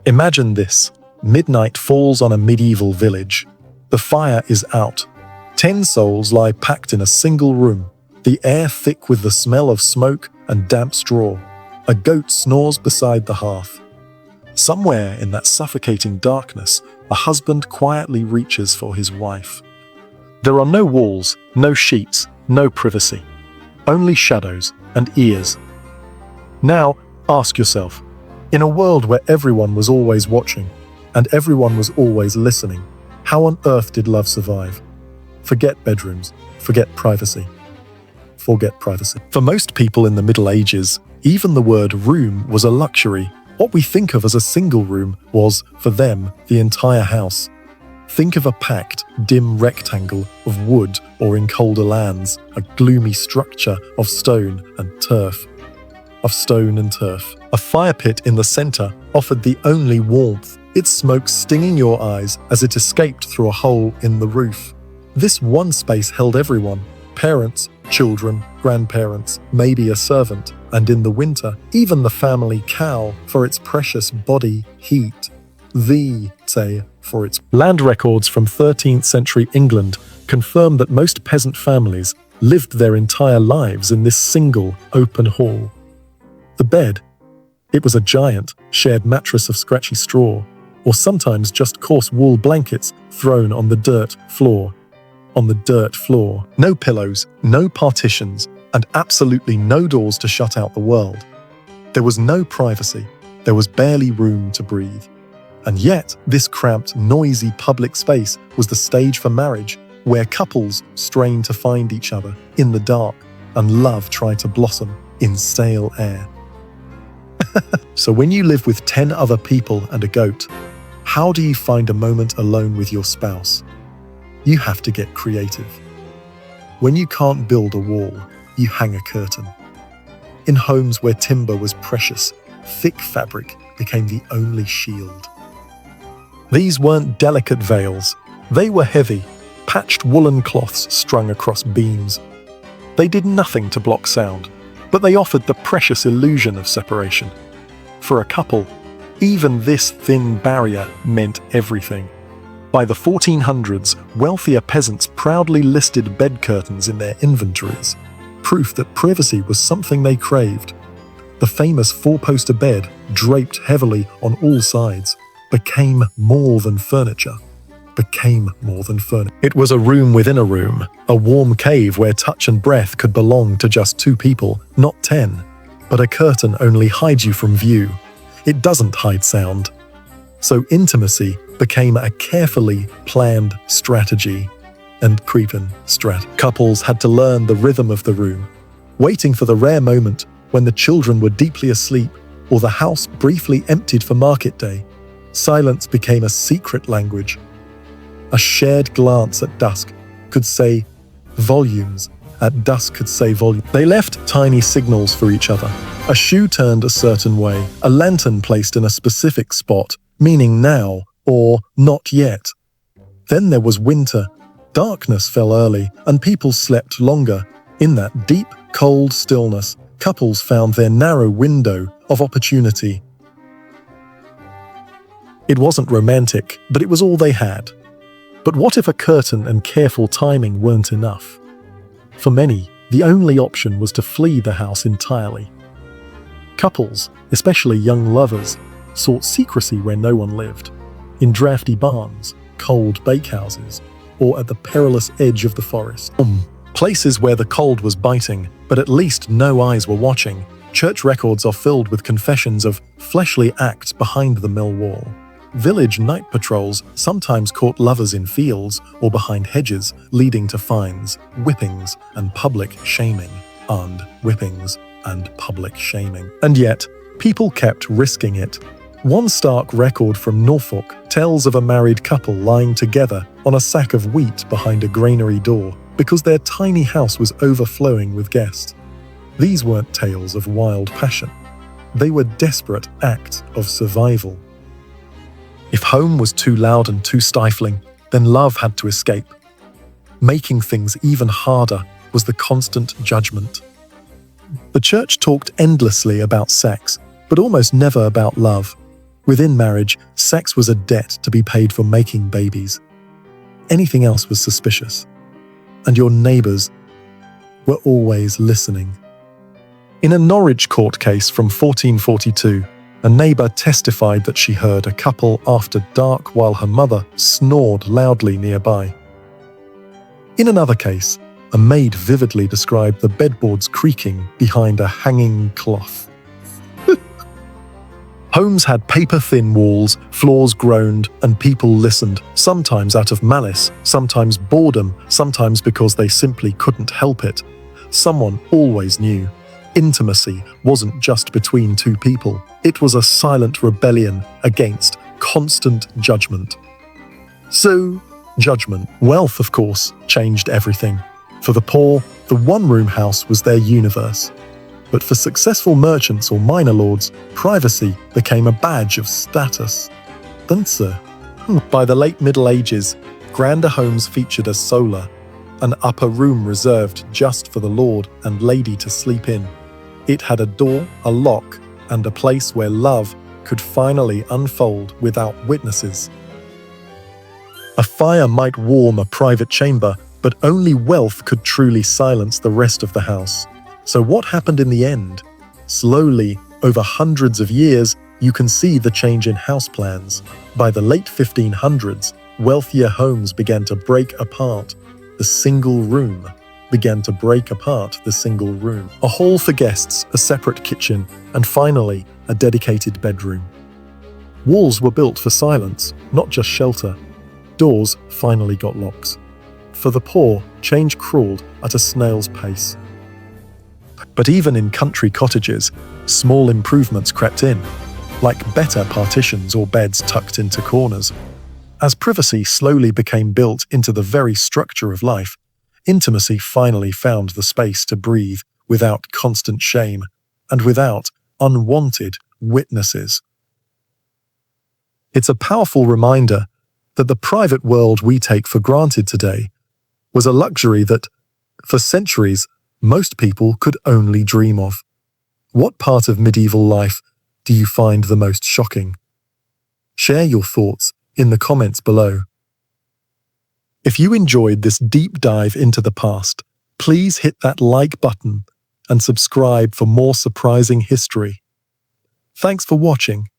Imagine this. Midnight falls on a medieval village. The fire is out. 10 souls lie packed in a single room, the air thick with the smell of smoke and damp straw. A goat snores beside the hearth. Somewhere in that suffocating darkness, a husband quietly reaches for his wife. There are no walls, no sheets, no privacy. Only shadows and ears. Now, ask yourself, in a world where everyone was always watching, and everyone was always listening, how on earth did love survive? Forget bedrooms, forget privacy. Forget privacy. For most people in the Middle Ages, even the word room was a luxury. What we think of as a single room was, for them, the entire house. Think of a packed, dim rectangle of wood, or in colder lands, a gloomy structure of stone and turf. A fire pit in the center offered the only warmth, its smoke stinging your eyes as it escaped through a hole in the roof. This one space held everyone: parents, children, grandparents, maybe a servant, and in the winter, even the family cow for its precious body heat. For its land records from 13th century England confirm that most peasant families lived their entire lives in this single, open hall. The bed, it was a giant, shared mattress of scratchy straw, or sometimes just coarse wool blankets thrown on the dirt floor. No pillows, no partitions, and absolutely no doors to shut out the world. There was no privacy. There was barely room to breathe. And yet, this cramped, noisy public space was the stage for marriage, where couples strained to find each other in the dark, and love tried to blossom in stale air. So when you live with 10 other people and a goat, how do you find a moment alone with your spouse? You have to get creative. When you can't build a wall, you hang a curtain. In homes where timber was precious, thick fabric became the only shield. These weren't delicate veils. They were heavy, patched woolen cloths strung across beams. They did nothing to block sound, but they offered the precious illusion of separation. For a couple, even this thin barrier meant everything. By the 1400s, wealthier peasants proudly listed bed curtains in their inventories, proof that privacy was something they craved. The famous four-poster bed, draped heavily on all sides, became more than furniture. It was a room within a room, a warm cave where touch and breath could belong to just 2 people, not 10. But a curtain only hides you from view. It doesn't hide sound. So intimacy became a carefully planned strategy. Couples had to learn the rhythm of the room, waiting for the rare moment when the children were deeply asleep or the house briefly emptied for market day. Silence became a secret language. A shared glance at dusk could say volumes. They left tiny signals for each other. A shoe turned a certain way, a lantern placed in a specific spot, meaning now or not yet. Then there was winter. Darkness fell early, and people slept longer. In that deep, cold stillness, couples found their narrow window of opportunity. It wasn't romantic, but it was all they had. But what if a curtain and careful timing weren't enough? For many, the only option was to flee the house entirely. Couples, especially young lovers, sought secrecy where no one lived, in drafty barns, cold bakehouses, or at the perilous edge of the forest. Places where the cold was biting, but at least no eyes were watching. Church records are filled with confessions of fleshly acts behind the mill wall. Village night patrols sometimes caught lovers in fields or behind hedges, leading to fines, whippings, and public shaming. And yet, people kept risking it. One stark record from Norfolk tells of a married couple lying together on a sack of wheat behind a granary door because their tiny house was overflowing with guests. These weren't tales of wild passion. They were desperate acts of survival. If home was too loud and too stifling, then love had to escape. Making things even harder was the constant judgment. The church talked endlessly about sex, but almost never about love. Within marriage, sex was a debt to be paid for making babies. Anything else was suspicious. And your neighbours were always listening. In a Norwich court case from 1442, a neighbour testified that she heard a couple after dark while her mother snored loudly nearby. In another case, a maid vividly described the bedboards creaking behind a hanging cloth. Homes had paper-thin walls, floors groaned, and people listened, sometimes out of malice, sometimes boredom, sometimes because they simply couldn't help it. Someone always knew. Intimacy wasn't just between two people. It was a silent rebellion against constant judgment. So, judgment. Wealth, of course, changed everything. For the poor, the one-room house was their universe. But for successful merchants or minor lords, privacy became a badge of status. By the late Middle Ages, grander homes featured a solar, an upper room reserved just for the lord and lady to sleep in. It had a door, a lock, and a place where love could finally unfold without witnesses. A fire might warm a private chamber, but only wealth could truly silence the rest of the house. So what happened in the end? Slowly, over hundreds of years, you can see the change in house plans. By the late 1500s, wealthier homes began to break apart. The single room began to break apart the single room. A hall for guests, a separate kitchen, and finally, a dedicated bedroom. Walls were built for silence, not just shelter. Doors finally got locks. For the poor, change crawled at a snail's pace. But even in country cottages, small improvements crept in, like better partitions or beds tucked into corners. As privacy slowly became built into the very structure of life, intimacy finally found the space to breathe without constant shame and without unwanted witnesses. It's a powerful reminder that the private world we take for granted today was a luxury that, for centuries, most people could only dream of. What part of medieval life do you find the most shocking? Share your thoughts in the comments below. If you enjoyed this deep dive into the past, please hit that like button and subscribe for more surprising history. Thanks for watching.